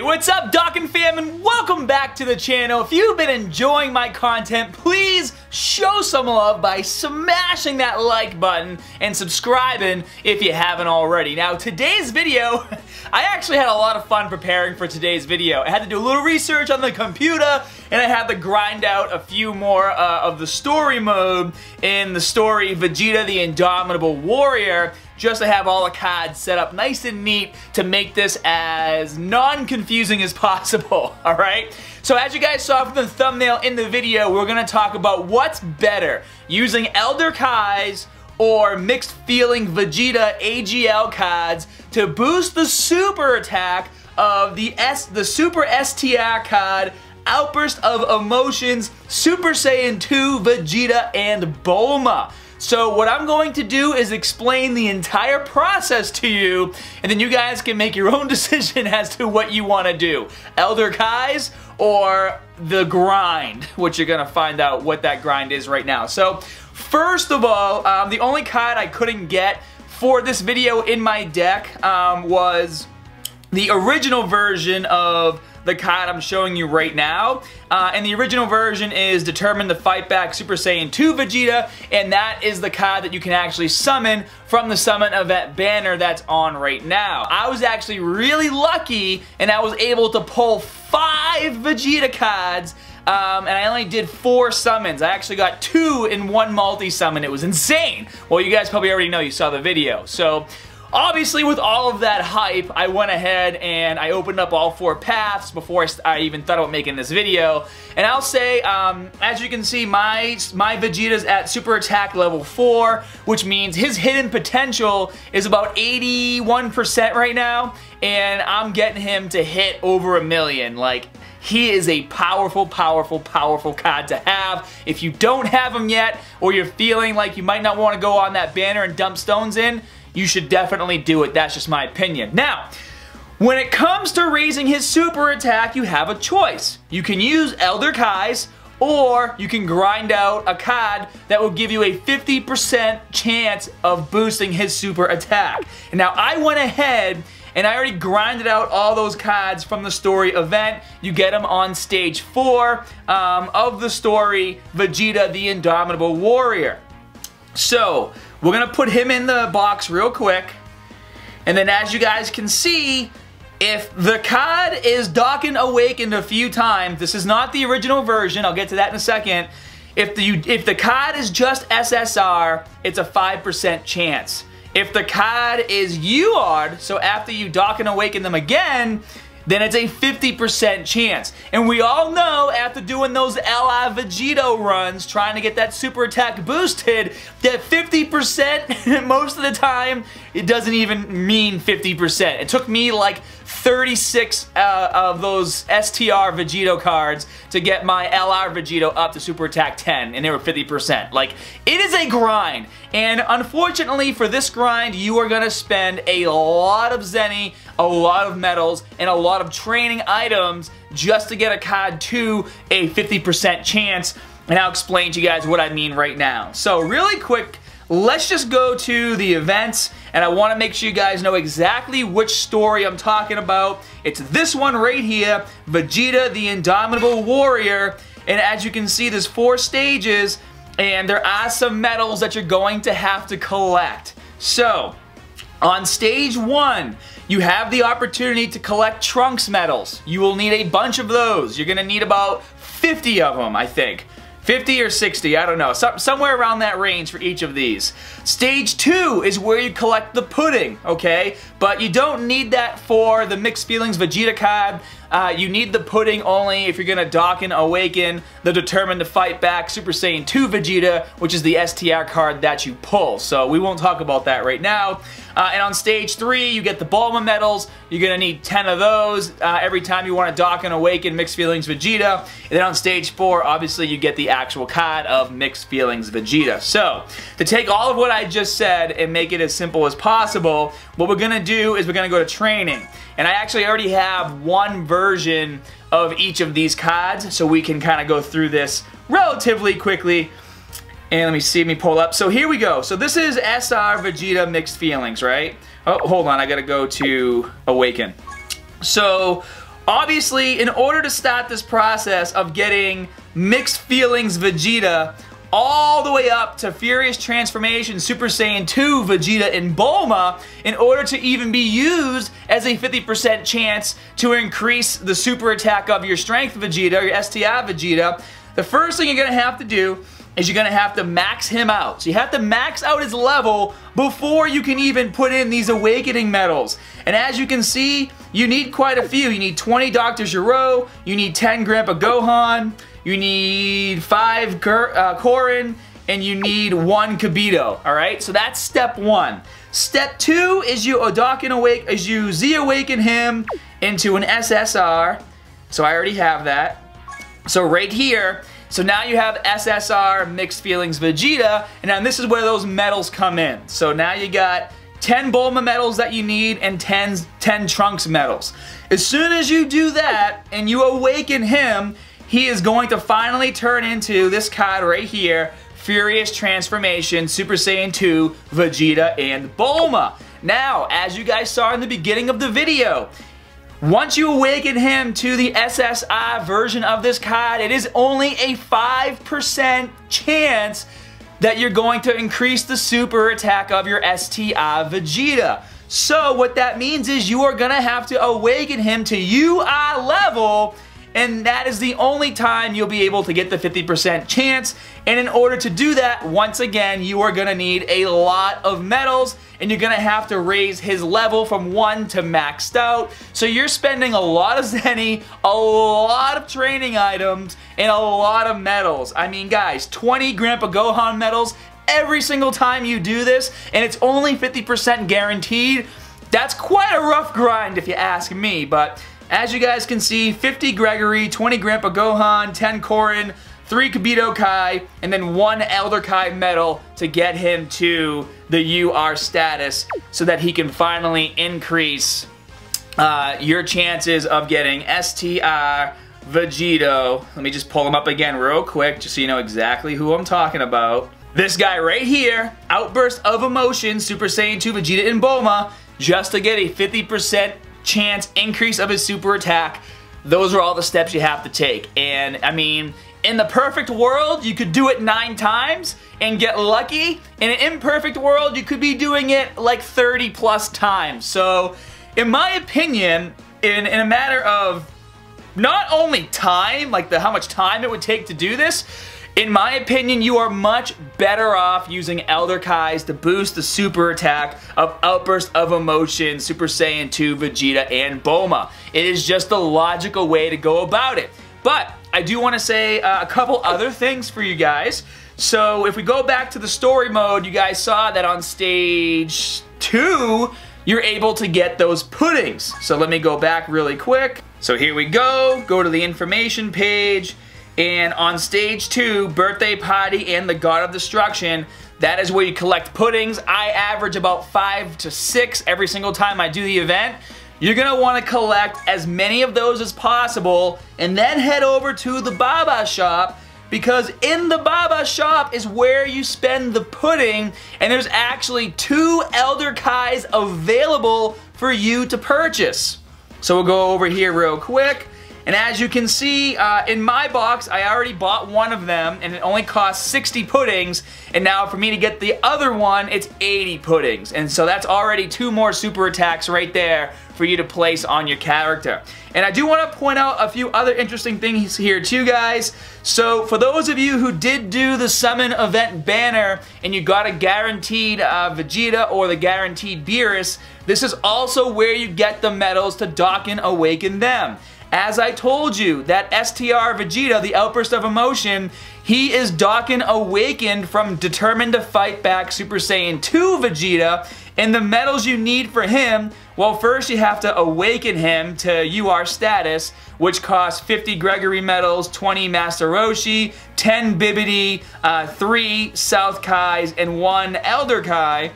What's up, Dokkan fam, and welcome back to the channel. If you've been enjoying my content, please show some love by smashing that like button and subscribing if you haven't already. Now, today's video, I actually had a lot of fun preparing for today's video. I had to do a little research on the computer, and I had to grind out a few more of the story mode in the story Vegeta the Indomitable Warrior, just to have all the cards set up nice and neat to make this as non-confusing as possible, alright? So as you guys saw from the thumbnail in the video, we're going to talk about what's better, using Elder KAIS or Mixed Feeling Vegeta AGL cards to boost the super attack of the Super STR card, Outburst of Emotions, Super Saiyan 2 Vegeta, and Bulma. So what I'm going to do is explain the entire process to you, and then you guys can make your own decision as to what you want to do. Elder KAIS or the grind, which you're going to find out what that grind is right now. So first of all, the only card I couldn't get for this video in my deck was the original version of the card I'm showing you right now. And the original version is Determined to Fight Back Super Saiyan 2 Vegeta, and that is the card that you can actually summon from the Summon Event banner that's on right now. I was actually really lucky, and I was able to pull 5 Vegeta cards, and I only did 4 summons. I actually got 2 in one multi-summon. It was insane. Well, you guys probably already know, you saw the video. So obviously, with all of that hype, I went ahead and I opened up all 4 paths before I even thought about making this video. And I'll say, as you can see, my Vegeta's at Super Attack level 4, which means his hidden potential is about 81% right now, and I'm getting him to hit over 1,000,000. Like, he is a powerful, powerful, powerful card to have. If you don't have him yet, or you're feeling like you might not want to go on that banner and dump stones in, you should definitely do it. That's just my opinion. Now, when it comes to raising his super attack, you have a choice. You can use Elder KAIS, or you can grind out a card that will give you a 50% chance of boosting his super attack. And now, I went ahead and I already grinded out all those cards from the story event. You get them on stage 4 of the story Vegeta the Indomitable Warrior. So we're going to put him in the box real quick, and then as you guys can see, if the card is Dokkan awakened a few times, this is not the original version, I'll get to that in a second. If the card is just SSR, it's a 5% chance. If the card is UR'd, so after you Dokkan awaken them again, then it's a 50% chance. And we all know, after doing those LI Vegeta runs, trying to get that super attack boosted, that 50%, most of the time, it doesn't even mean 50%. It took me like 36 of those STR Vegeta cards to get my LR Vegeta up to Super Attack 10, and they were 50%. Like, it is a grind, and unfortunately for this grind, you are gonna spend a lot of Zenny, a lot of medals, and a lot of training items just to get a card to a 50% chance, and I'll explain to you guys what I mean right now. So really quick, let's just go to the events, and I want to make sure you guys know exactly which story I'm talking about. It's this one right here, Vegeta the Indomitable Warrior, and as you can see, there's 4 stages, and there are some medals that you're going to have to collect. So, on stage 1, you have the opportunity to collect Trunks medals. You will need a bunch of those. You're going to need about 50 of them, I think. 50 or 60, I don't know. Somewhere around that range for each of these. Stage 2 is where you collect the pudding, okay? But you don't need that for the Mixed Feelings Vegeta card. You need the pudding only if you're gonna Dokkan awaken the Determined to Fight Back Super Saiyan 2 Vegeta, which is the STR card that you pull. So we won't talk about that right now. And on stage 3, you get the Bulma medals. You're gonna need 10 of those every time you want to Dokkan awaken Mixed Feelings Vegeta. And then on stage 4, obviously you get the actual card of Mixed Feelings Vegeta. So, to take all of what I just said and make it as simple as possible, what we're gonna do is we're gonna go to training. And I actually already have one version of each of these cards, so we can kind of go through this relatively quickly. And let me pull up. So here we go. So this is SR Vegeta Mixed Feelings, right? Oh, hold on, I gotta go to Awaken. So Obviously, in order to start this process of getting Mixed Feelings Vegeta all the way up to Furious Transformation Super Saiyan 2 Vegeta and Bulma, in order to even be used as a 50% chance to increase the super attack of your Strength Vegeta, your STR Vegeta, the first thing you're going to have to do is you're going to have to max him out. So you have to max out his level before you can even put in these awakening medals. And as you can see, you need quite a few. You need 20 Dr. Gero, you need 10 Grandpa Gohan, you need 5 Korin, and you need 1 Kibito. Alright, so that's step 1. Step 2 is you Z-awaken him into an SSR. So I already have that. So right here, so now you have SSR Mixed Feelings Vegeta, and now this is where those medals come in. So now you got 10 Bulma medals that you need and 10 Trunks medals. As soon as you do that and you awaken him, he is going to finally turn into this card right here, Furious Transformation Super Saiyan 2 Vegeta and Bulma. Now, as you guys saw in the beginning of the video, once you awaken him to the SSI version of this card, it is only a 5% chance that you're going to increase the super attack of your STR Vegeta. So what that means is you are going to have to awaken him to UI level, and that is the only time you'll be able to get the 50% chance. And in order to do that, once again, you are going to need a lot of medals, and you're going to have to raise his level from 1 to maxed out. So you're spending a lot of Zenny, a lot of training items, and a lot of medals. I mean, guys, 20 Grandpa Gohan medals every single time you do this, and it's only 50% guaranteed. That's quite a rough grind if you ask me, but as you guys can see, 50 Gregory, 20 Grandpa Gohan, 10 Korin, 3 Kibito Kai, and then 1 Elder Kai medal to get him to the UR status so that he can finally increase your chances of getting STR Vegeta. Let me just pull him up again real quick just so you know exactly who I'm talking about. This guy right here, Outburst of Emotion, Super Saiyan 2 Vegeta and Bulma, just to get a 50% chance increase of his super attack. Those are all the steps you have to take. And I mean, in the perfect world, you could do it 9 times and get lucky. In an imperfect world, you could be doing it like 30 plus times. So in my opinion, in a matter of not only time, like how much time it would take to do this, in my opinion, you are much better off using Elder Kais to boost the super attack of Outburst of Emotion, Super Saiyan 2, Vegeta, and Bulma. It is just the logical way to go about it. But I do want to say a couple other things for you guys. So if we go back to the story mode, you guys saw that on stage 2, you're able to get those puddings. So let me go back really quick. So here we go to the information page. And on stage 2, Birthday Party and the God of Destruction, that is where you collect puddings. I average about 5 to 6 every single time I do the event. You're going to want to collect as many of those as possible and then head over to the Baba shop, because in the Baba shop is where you spend the pudding, and there's actually 2 Elder Kais available for you to purchase. So we'll go over here real quick. And as you can see, in my box, I already bought one of them, and it only costs 60 puddings. And now for me to get the other one, it's 80 puddings. And so that's already 2 more super attacks right there for you to place on your character. And I do want to point out a few other interesting things here too, guys. So for those of you who did do the summon event banner and you got a guaranteed Vegeta or the guaranteed Beerus, this is also where you get the medals to Dokkan awaken them. As I told you, that STR Vegeta, the Outburst of Emotion, he is Dokkan awakened from Determined to Fight Back Super Saiyan 2 Vegeta, and the medals you need for him, well, first you have to awaken him to UR status, which costs 50 Gregory medals, 20 Master Roshi, 10 Bibidi, 3 South Kais, and 1 Elder Kai.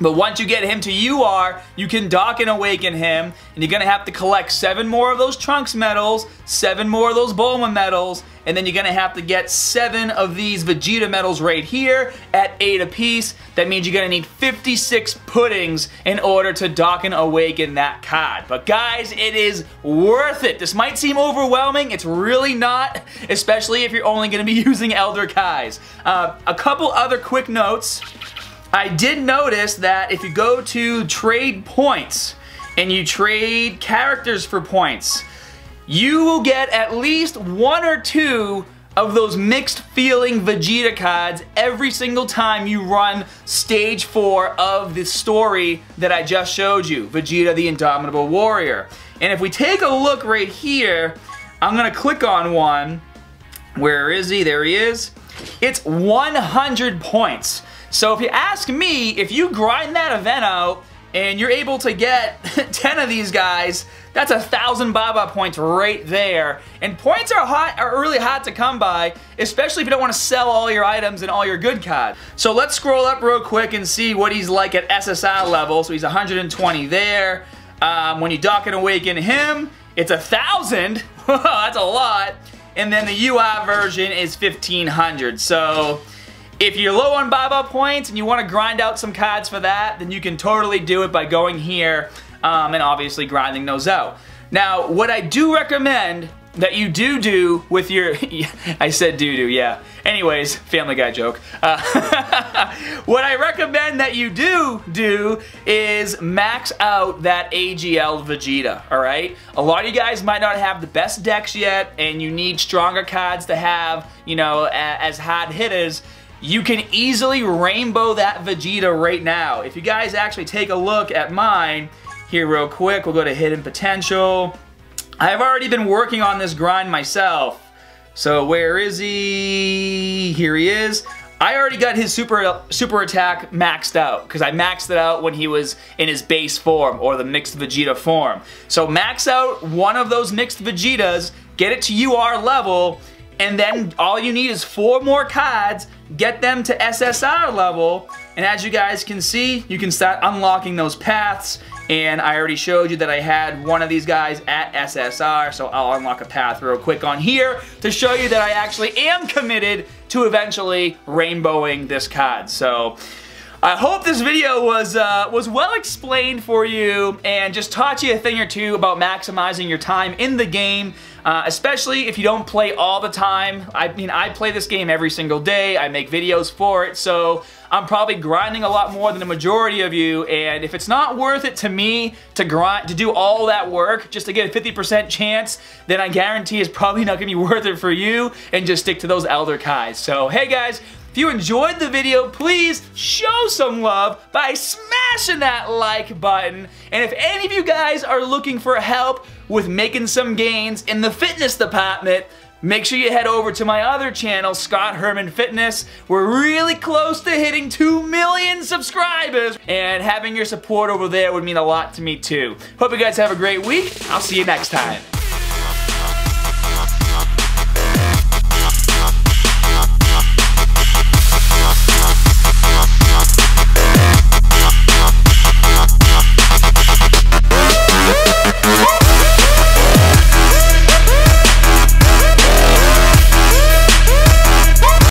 But once you get him to UR, you can dock and awaken him, and you're going to have to collect 7 more of those Trunks medals, 7 more of those Bulma medals, and then you're going to have to get 7 of these Vegeta medals right here at 8 apiece. That means you're going to need 56 puddings in order to dock and awaken that card. But guys, it is worth it. This might seem overwhelming. It's really not, especially if you're only going to be using Elder Kais. A couple other quick notes. I did notice that if you go to trade points and you trade characters for points, you will get at least 1 or 2 of those mixed feeling Vegeta cards every single time you run stage 4 of the story that I just showed you, Vegeta the Indomitable Warrior. And if we take a look right here, I'm gonna click on one. Where is he? There he is. It's 100 points. So if you ask me, if you grind that event out and you're able to get 10 of these guys, that's 1,000 Baba points right there. And points are really hard to come by, especially if you don't want to sell all your items and all your good cards. So let's scroll up real quick and see what he's like at SSR level. So he's 120 there. When you dock and awaken him, it's 1,000. That's a lot. And then the UI version is 1,500. So if you're low on Baba points and you want to grind out some cards for that, then you can totally do it by going here and obviously grinding those out. Now, what I do recommend that you do with your... I said do, yeah. Anyways, Family Guy joke. What I recommend that you do is max out that AGL Vegeta, alright? A lot of you guys might not have the best decks yet, and you need stronger cards to have, you know, as hard hitters. You can easily rainbow that Vegeta right now. If you guys actually take a look at mine here real quick, we'll go to Hidden Potential. I've already been working on this grind myself. So where is he? Here he is. I already got his super attack maxed out because I maxed it out when he was in his base form or the mixed Vegeta form. So max out one of those mixed Vegetas, get it to UR level, and then all you need is 4 more cards, get them to SSR level, and as you guys can see, you can start unlocking those paths. And I already showed you that I had one of these guys at SSR, so I'll unlock a path real quick on here to show you that I actually am committed to eventually rainbowing this card. So I hope this video was well explained for you and just taught you a thing or two about maximizing your time in the game, especially if you don't play all the time. I mean, I play this game every single day. I make videos for it, so I'm probably grinding a lot more than the majority of you, and if it's not worth it to me to do all that work just to get a 50% chance, then I guarantee it's probably not going to be worth it for you, and just stick to those Elder Kais. So, hey guys, if you enjoyed the video, please show some love by smashing that like button. And if any of you guys are looking for help with making some gains in the fitness department, make sure you head over to my other channel, Scott Herman Fitness. We're really close to hitting 2 million subscribers, and having your support over there would mean a lot to me too. Hope you guys have a great week. I'll see you next time.